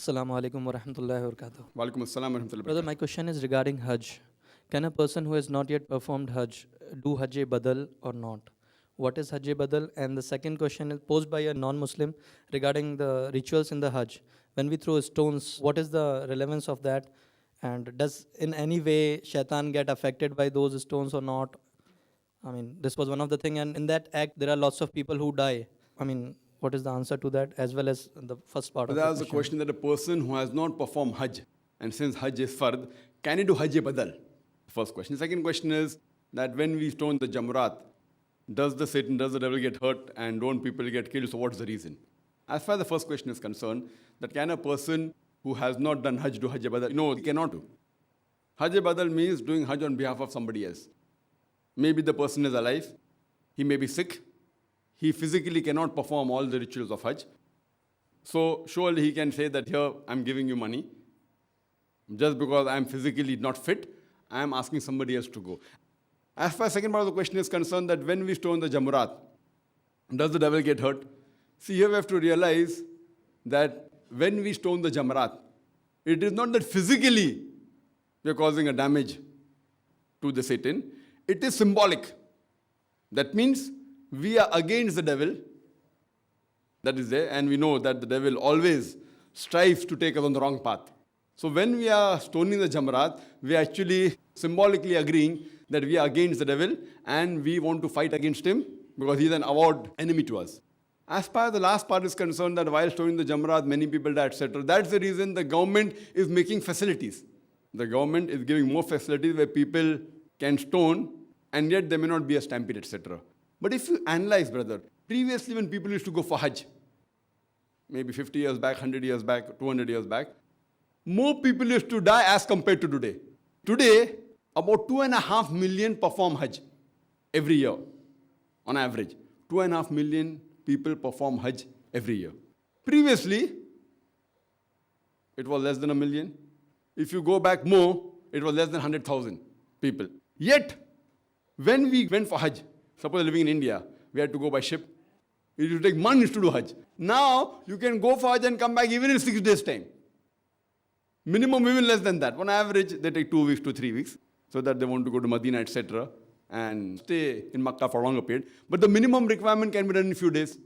Assalamu alaikum wa rahmatullahi wa barakatuh. Walaikum assalam wa rahmatullahi wa Brother, my question is regarding Hajj. Can a person who has not yet performed Hajj do Hajj Badal or not? What is Hajj Badal? And the second question is posed by a non-Muslim regarding the rituals in the Hajj. When we throw stones, what is the relevance of that? And does in any way shaitan get affected by those stones or not? I mean, this was one of the things. And in that act, there are lots of people who die. I mean, what is the answer to that, as well as the first part But of that the was the question? question that a person who has not performed Hajj, and since Hajj is fard, can he do Hajj Badal? First question. The second question is that when we stone the Jamaraat, does the devil get hurt, and don't people get killed? So what's the reason? As far as the first question is concerned, that can a person who has not done Hajj do Hajj Badal? No, he cannot do. Hajj Badal means doing Hajj on behalf of somebody else. Maybe the person is alive, he may be sick, he physically cannot perform all the rituals of Hajj. So surely he can say that here, I'm giving you money. Just because I'm physically not fit, I'm asking somebody else to go. As far as the second part of the question is concerned, that when we stone the Jamaraat, does the devil get hurt? See, here we have to realize that when we stone the Jamaraat, it is not that physically we are causing a damage to the Satan. It is symbolic. That means we are against the devil. That is there, and we know that the devil always strives to take us on the wrong path. So when we are stoning the Jamaraat, we are actually symbolically agreeing that we are against the devil and we want to fight against him because he is an avowed enemy to us. As far as the last part is concerned, that while stoning the Jamaraat, many people die, etc. That's the reason the government is making facilities. The government is giving more facilities where people can stone and yet there may not be a stampede, etc. But if you analyze, brother, previously when people used to go for Hajj, maybe 50 years back, 100 years back, 200 years back, more people used to die as compared to today. Today, about 2.5 million perform Hajj every year, on average. 2.5 million people perform Hajj every year. Previously, it was less than 1 million. If you go back more, it was less than 100,000 people. Yet, when we went for Hajj, suppose living in India, we had to go by ship. It used to take months to do Hajj. Now, you can go for Hajj and come back even in 6 days' time. Minimum even less than that. On average, they take 2 weeks to 3 weeks, so that they want to go to Medina, etc., and stay in Makkah for a longer period. But the minimum requirement can be done in a few days.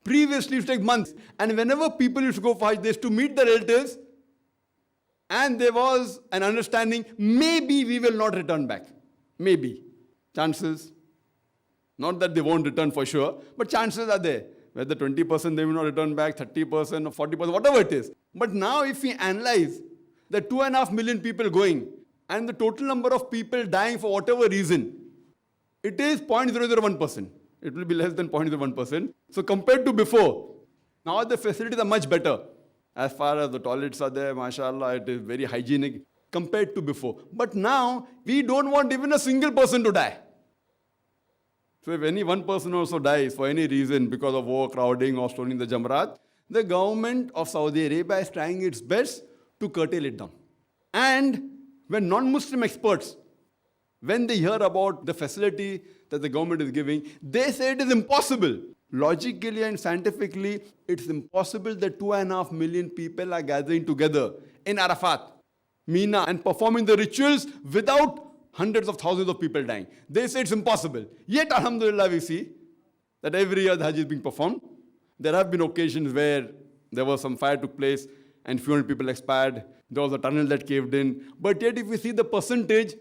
Previously, it used to take months. And whenever people used to go for Hajj, they used to meet the relatives, and there was an understanding, maybe we will not return back. Maybe. Chances. Not that they won't return for sure, but chances are there. Whether 20% they will not return back, 30% or 40%, whatever it is. But now if we analyze the 2.5 million people going and the total number of people dying for whatever reason, it is 0.001%. It will be less than 0.01%. So compared to before, now the facilities are much better. As far as the toilets are there, mashallah, it is very hygienic compared to before. But now, we don't want even a single person to die. So if any one person also dies for any reason because of overcrowding or stoning the Jamaraat, the government of Saudi Arabia is trying its best to curtail it down. And when non-Muslim experts, when they hear about the facility that the government is giving, they say it is impossible. Logically and scientifically, it's impossible that 2.5 million people are gathering together in Arafat, Mina, and performing the rituals without hundreds of thousands of people dying. They say it's impossible. Yet, alhamdulillah, we see that every year the Hajj is being performed. There have been occasions where there was some fire took place and few hundred people expired. There was a tunnel that caved in. But yet, if we see the percentage,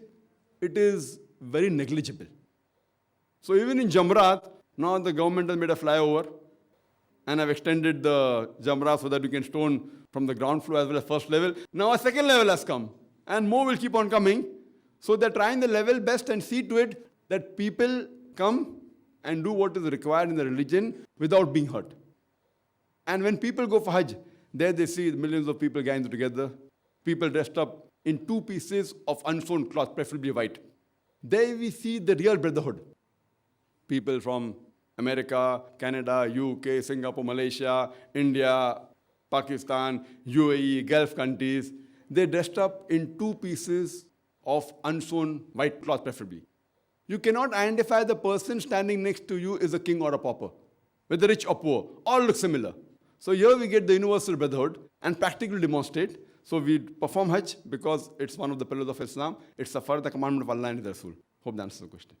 it is very negligible. So even in Jamaraat, now the government has made a flyover and have extended the Jamaraat so that you can stone from the ground floor as well as first level. Now a second level has come and more will keep on coming. So they're trying the level best and see to it that people come and do what is required in the religion without being hurt. And when people go for Hajj, there they see millions of people gathering together, people dressed up in 2 pieces of unsewn cloth, preferably white. There we see the real brotherhood. People from America, Canada, UK, Singapore, Malaysia, India, Pakistan, UAE, Gulf countries, they dressed up in 2 pieces of unsewn white cloth preferably. You cannot identify the person standing next to you is a king or a pauper, whether rich or poor, all look similar. So here we get the universal brotherhood and practically demonstrate. So we perform Hajj because it's one of the pillars of Islam. It's a fard, the commandment of Allah and His Rasul. Hope that answers the question.